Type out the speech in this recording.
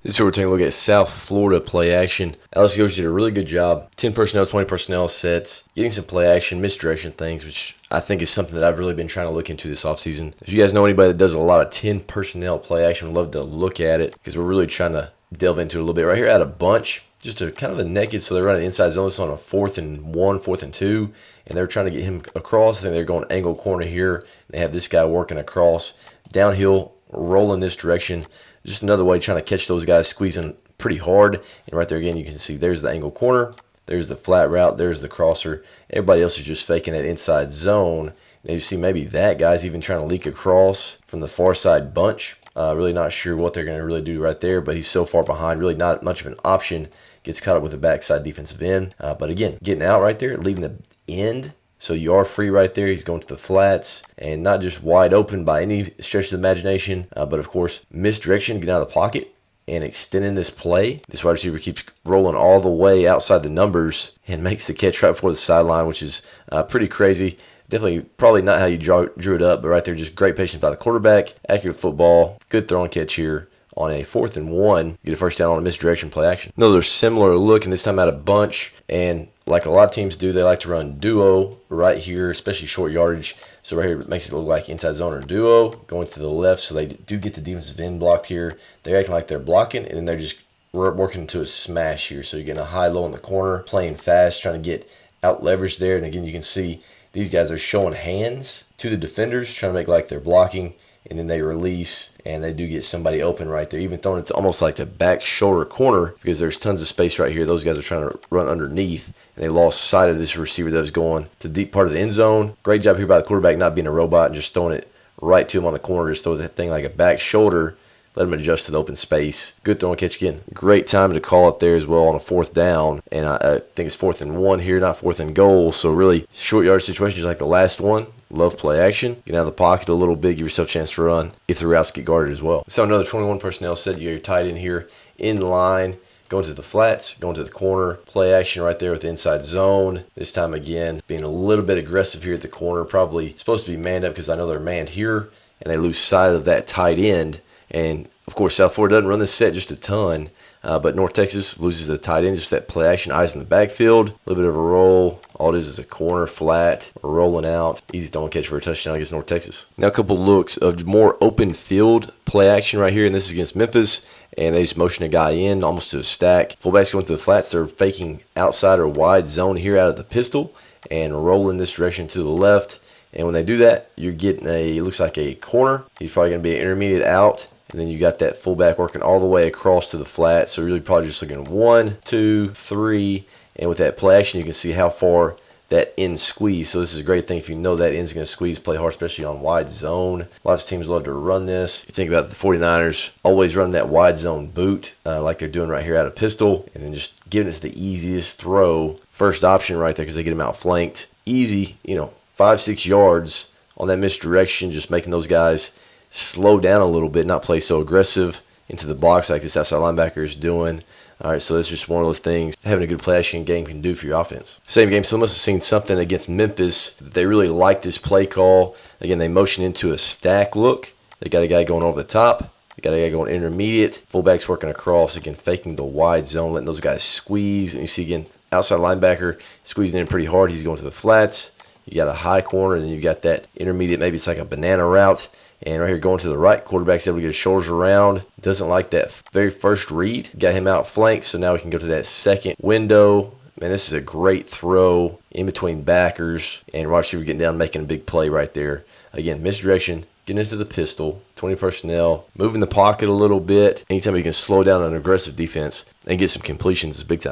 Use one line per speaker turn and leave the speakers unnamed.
This is where we're taking a look at South Florida play action. Alex Golesh did a really good job. 10 personnel, 20 personnel sets, getting some play action, misdirection things, which I think is something that I've really been trying to look into this offseason. If you guys know anybody that does a lot of 10 personnel play action, I'd love to look at it because we're really trying to delve into it a little bit. Right here, out a bunch, just a kind of a naked, so they're running inside zone. It's on a 4th and 1, 4th and 2, and they're trying to get him across. I think they're going angle corner here. They have this guy working across, downhill, rolling this direction. Just another way trying to catch those guys squeezing pretty hard. And right there again, you can see there's the angle corner, there's the flat route, there's the crosser. Everybody else is just faking that inside zone. And you see maybe that guy's even trying to leak across from the far side bunch. Really not sure what they're going to really do right there, but he's so far behind, really not much of an option. Gets caught up with the backside defensive end. But again, getting out right there, leaving the end. So you are free right there. He's going to the flats and not just wide open by any stretch of the imagination, but of course, misdirection, getting out of the pocket and extending this play. This wide receiver keeps rolling all the way outside the numbers and makes the catch right before the sideline, which is pretty crazy. Definitely probably not how you drew it up, but right there, just great patience by the quarterback. Accurate football, good throw and catch here. On a 4th and 1, get a first down on a misdirection play action. Another similar look, and this time out a bunch. And like a lot of teams do, they like to run duo right here, especially short yardage. So right here, it makes it look like inside zone or duo going to the left. So they do get the defensive end blocked here. They're acting like they're blocking, and then they're just working into a smash here. So you're getting a high-low in the corner, playing fast, trying to get out leverage there. And again, you can see these guys are showing hands to the defenders, trying to make like they're blocking. And then they release, and they do get somebody open right there, even throwing it to almost like the back shoulder corner because there's tons of space right here. Those guys are trying to run underneath, and they lost sight of this receiver that was going to the deep part of the end zone. Great job here by the quarterback not being a robot and just throwing it right to him on the corner. Just throw that thing like a back shoulder, let him adjust to the open space. Good throw and catch again. Great time to call it there as well on a 4th down, and I think it's 4th and 1 here, not 4th and goal. So really short yard situation just like the last one. Love play action. Get out of the pocket a little bit. Give yourself a chance to run if the routes get guarded as well. So another 21 personnel set. You got your tight end here in line. Going to the flats. Going to the corner. Play action right there with the inside zone. This time again, being a little bit aggressive here at the corner. Probably supposed to be manned up because I know they're manned here. And they lose sight of that tight end. And of course, South Florida doesn't run this set just a ton. But North Texas loses the tight end, just that play action, eyes in the backfield, a little bit of a roll. All it is a corner, flat, rolling out. Easy throwing catch for a touchdown against North Texas. Now a couple looks of more open field play action right here, and this is against Memphis. And they just motion a guy in almost to a stack. Fullbacks going to the flats. They're faking outside or wide zone here out of the pistol and rolling this direction to the left. And when they do that, you're getting it looks like a corner. He's probably going to be an intermediate out. And then you got that fullback working all the way across to the flat. So really probably just looking 1, 2, 3. And with that play action, you can see how far that end squeeze. So this is a great thing if you know that end's going to squeeze, play hard, especially on wide zone. Lots of teams love to run this. You think about the 49ers, always run that wide zone boot like they're doing right here out of pistol. And then just giving it to the easiest throw. First option right there because they get them outflanked. Easy, 5, 6 yards on that misdirection, just making those guys slow down a little bit, not play so aggressive into the box like this outside linebacker is doing. All right, so that's just one of those things having a good play action game can do for your offense. Same game, so must have seen something against Memphis. They really like this play call. Again, they motion into a stack look. They got a guy going over the top. They got a guy going intermediate. Fullback's working across, again, faking the wide zone, letting those guys squeeze. And you see, again, outside linebacker squeezing in pretty hard. He's going to the flats. You got a high corner, and then you got that intermediate, maybe it's like a banana route. And right here going to the right, quarterback's able to get his shoulders around. Doesn't like that very first read. Got him outflanked, so now we can go to that second window. Man, this is a great throw in between backers. And wide receiver getting down, making a big play right there. Again, misdirection, getting into the pistol, 20 personnel, moving the pocket a little bit. Anytime you can slow down an aggressive defense and get some completions is big time.